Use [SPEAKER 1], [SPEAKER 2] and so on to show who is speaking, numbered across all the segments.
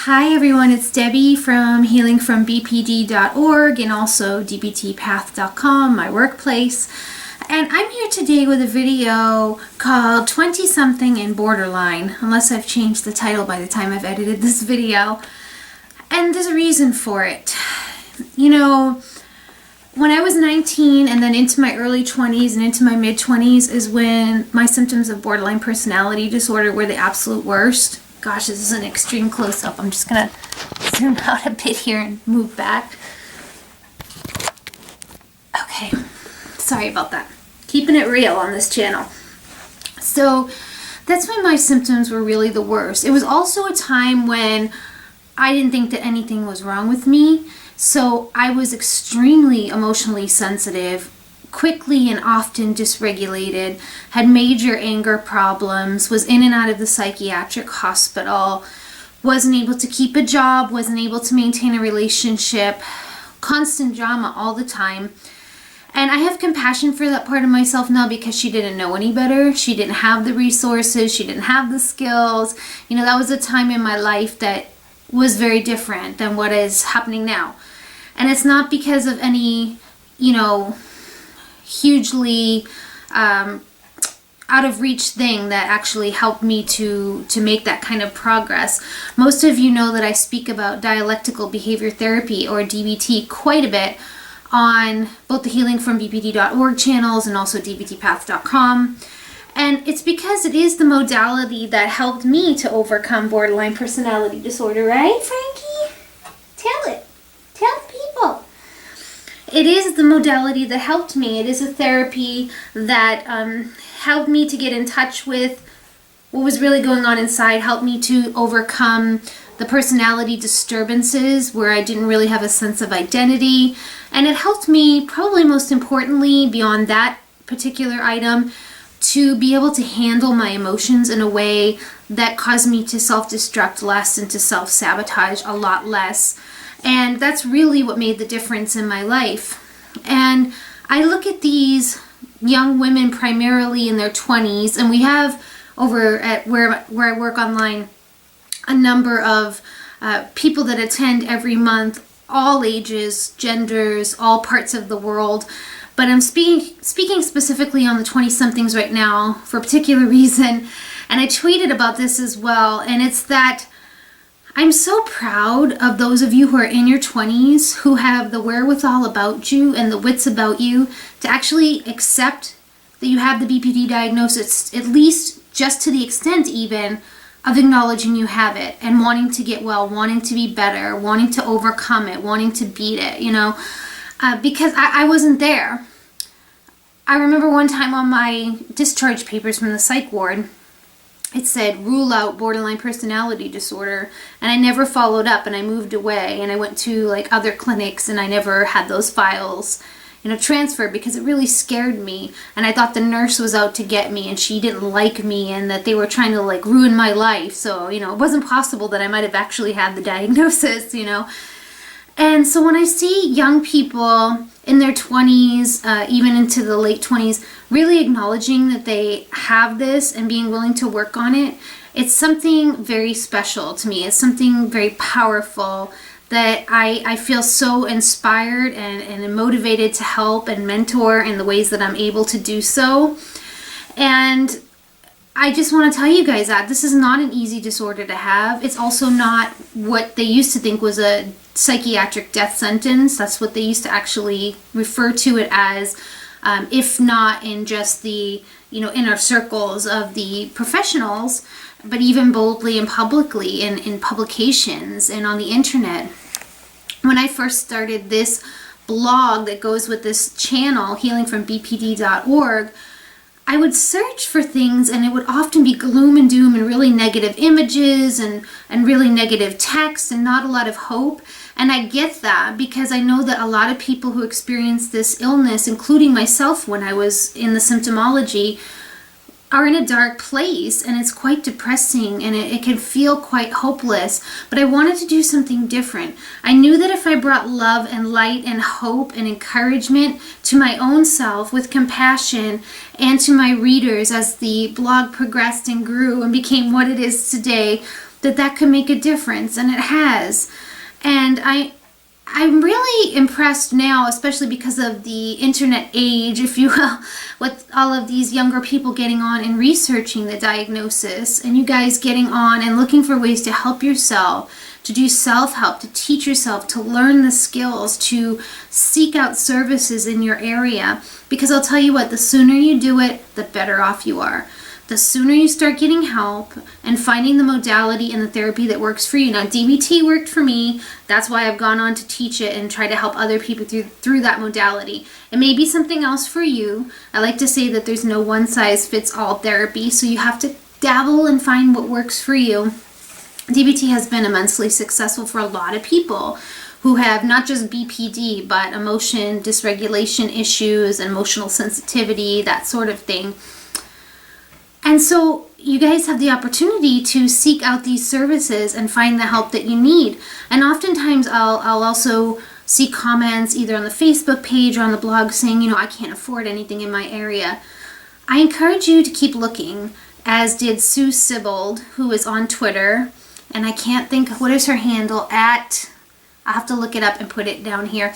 [SPEAKER 1] Hi everyone, it's Debbie from healingfrombpd.org and also dbtpath.com, my workplace. And I'm here today with a video called 20-something and borderline, unless I've changed the title by the time I've edited this video. And there's a reason for it. You know, when I was 19 and then into my early 20s and into my mid 20s is when my symptoms of borderline personality disorder were the absolute worst. Gosh, this is an extreme close-up. I'm just gonna zoom out a bit here and move back. Okay, sorry about that. Keeping it real on this channel. So that's when my symptoms were really the worst. It was also a time when I didn't think that anything was wrong with me. So I was extremely emotionally sensitive, quickly and often dysregulated, had major anger problems, was in and out of the psychiatric hospital, wasn't able to keep a job, wasn't able to maintain a relationship, constant drama all the time. And I have compassion for that part of myself now because she didn't know any better. She didn't have the resources. She didn't have the skills. You know, that was a time in my life that was very different than what is happening now. And it's not because of any, you know, hugely out of reach thing that actually helped me to make that kind of progress. Most of you know that I speak about dialectical behavior therapy, or DBT, quite a bit on both the healingfrombpd.org channels and also dbtpath.com. And it's because it is the modality that helped me to overcome borderline personality disorder, right, Frankie? Tell it. Tell the people. It is the modality that helped me. It is a therapy that helped me to get in touch with what was really going on inside, helped me to overcome the personality disturbances where I didn't really have a sense of identity. And it helped me, probably most importantly, beyond that particular item, to be able to handle my emotions in a way that caused me to self-destruct less and to self-sabotage a lot less. And that's really what made the difference in my life. And I look at these young women primarily in their 20s, and we have over at where I work online a number of people that attend every month, all ages, genders, all parts of the world. But I'm speaking specifically on the 20-somethings right now for a particular reason, and I tweeted about this as well, and it's that I'm so proud of those of you who are in your 20s who have the wherewithal about you and the wits about you to actually accept that you have the BPD diagnosis, at least just to the extent even of acknowledging you have it and wanting to get well, wanting to be better, wanting to overcome it, wanting to beat it, you know, because I wasn't there. I remember one time on my discharge papers from the psych ward, it said, rule out borderline personality disorder, and I never followed up, and I moved away, and I went to like other clinics, and I never had those files, you know, transferred because it really scared me, and I thought the nurse was out to get me, and she didn't like me, and that they were trying to like ruin my life. So, you know, it wasn't possible that I might have actually had the diagnosis, you know. And so when I see young people in their 20s, even into the late 20s, really acknowledging that they have this and being willing to work on it, it's something very special to me. It's something very powerful that I feel so inspired and motivated to help and mentor in the ways that I'm able to do so. And I just want to tell you guys that this is not an easy disorder to have. It's also not what they used to think was a psychiatric death sentence. That's what they used to actually refer to it as, if not in just the, you know, inner circles of the professionals, but even boldly and publicly in publications and on the internet. When I first started this blog that goes with this channel, healingfrombpd.org, I would search for things, and it would often be gloom and doom and really negative images and really negative text and not a lot of hope. And I get that because I know that a lot of people who experience this illness, including myself when I was in the symptomology, are in a dark place, and it's quite depressing, and it can feel quite hopeless. But I wanted to do something different. I knew that if I brought love and light and hope and encouragement to my own self with compassion and to my readers as the blog progressed and grew and became what it is today, that could make a difference, and it has. And I'm really impressed now, especially because of the internet age, if you will, with all of these younger people getting on and researching the diagnosis, and you guys getting on and looking for ways to help yourself, to do self-help, to teach yourself, to learn the skills, to seek out services in your area. Because I'll tell you what, the sooner you do it, the better off you are. The sooner you start getting help and finding the modality and the therapy that works for you. Now, DBT worked for me. That's why I've gone on to teach it and try to help other people through that modality. It may be something else for you. I like to say that there's no one-size-fits-all therapy, so you have to dabble and find what works for you. DBT has been immensely successful for a lot of people who have not just BPD, but emotion dysregulation issues, emotional sensitivity, that sort of thing. And so you guys have the opportunity to seek out these services and find the help that you need. And oftentimes I'll also see comments either on the Facebook page or on the blog saying, you know, I can't afford anything in my area. I encourage you to keep looking, as did Sue Sibold, who is on Twitter. And I can't think, what is her handle? I'll have to look it up and put it down here.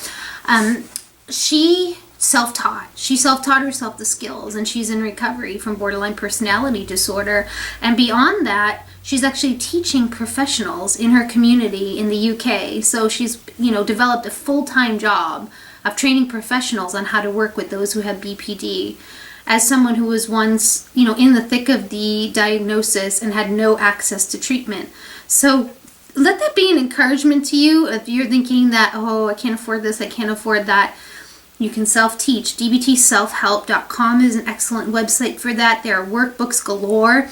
[SPEAKER 1] She self-taught. She self-taught herself the skills, and she's in recovery from borderline personality disorder. And beyond that, she's actually teaching professionals in her community in the UK. So she's, you know, developed a full-time job of training professionals on how to work with those who have BPD. As someone who was once, you know, in the thick of the diagnosis and had no access to treatment. So let that be an encouragement to you. If you're thinking that, oh, I can't afford this, I can't afford that, you can self-teach. dbtselfhelp.com is an excellent website for that. There are workbooks galore.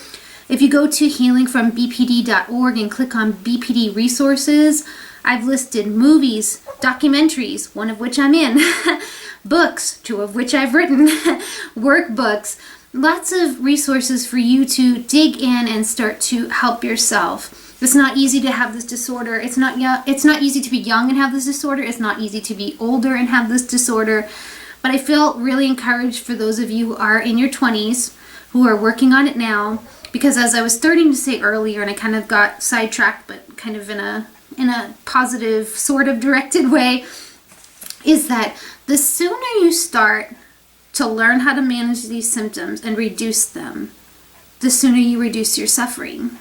[SPEAKER 1] If you go to healingfrombpd.org and click on BPD resources, I've listed movies, documentaries, one of which I'm in, books, two of which I've written, workbooks, lots of resources for you to dig in and start to help yourself. It's not easy to have this disorder. It's not easy to be young and have this disorder. It's not easy to be older and have this disorder. But I feel really encouraged for those of you who are in your 20s, who are working on it now, because as I was starting to say earlier, and I kind of got sidetracked, but kind of in a positive, sort of directed way, is that the sooner you start to learn how to manage these symptoms and reduce them, the sooner you reduce your suffering.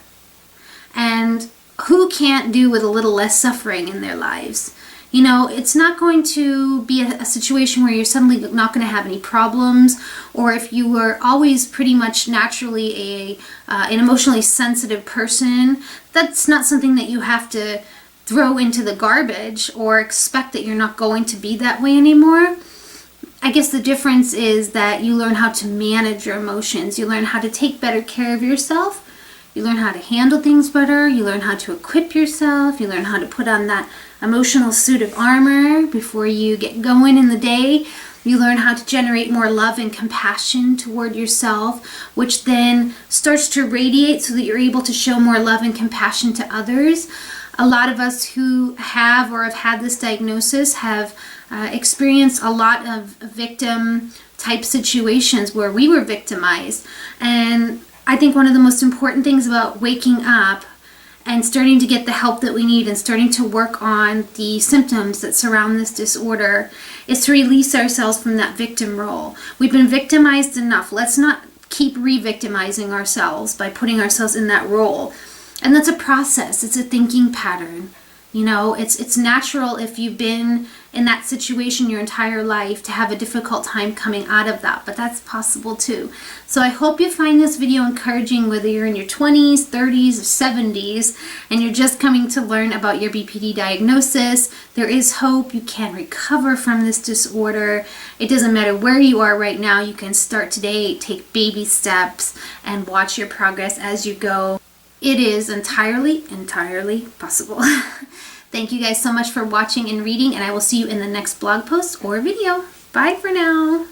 [SPEAKER 1] And who can't do with a little less suffering in their lives? You know, it's not going to be a situation where you're suddenly not going to have any problems, or if you were always pretty much naturally an emotionally sensitive person, that's not something that you have to throw into the garbage or expect that you're not going to be that way anymore. I guess the difference is that you learn how to manage your emotions. You learn how to take better care of yourself. You learn how to handle things better. You learn how to equip yourself. You learn how to put on that emotional suit of armor before you get going in the day. You learn how to generate more love and compassion toward yourself, which then starts to radiate so that you're able to show more love and compassion to others. A lot of us who have or have had this diagnosis have experienced a lot of victim type situations where we were victimized. And I think one of the most important things about waking up and starting to get the help that we need and starting to work on the symptoms that surround this disorder is to release ourselves from that victim role. We've been victimized enough. Let's not keep re-victimizing ourselves by putting ourselves in that role. And that's a process. It's a thinking pattern. You know, it's natural if you've been in that situation your entire life to have a difficult time coming out of that, but that's possible too. So I hope you find this video encouraging, whether you're in your 20s, 30s, or 70s, and you're just coming to learn about your BPD diagnosis. There is hope. You can recover from this disorder. It doesn't matter where you are right now. You can start today, take baby steps, and watch your progress as you go. It is entirely possible. Thank you guys so much for watching and reading, and I will see you in the next blog post or video. Bye for now.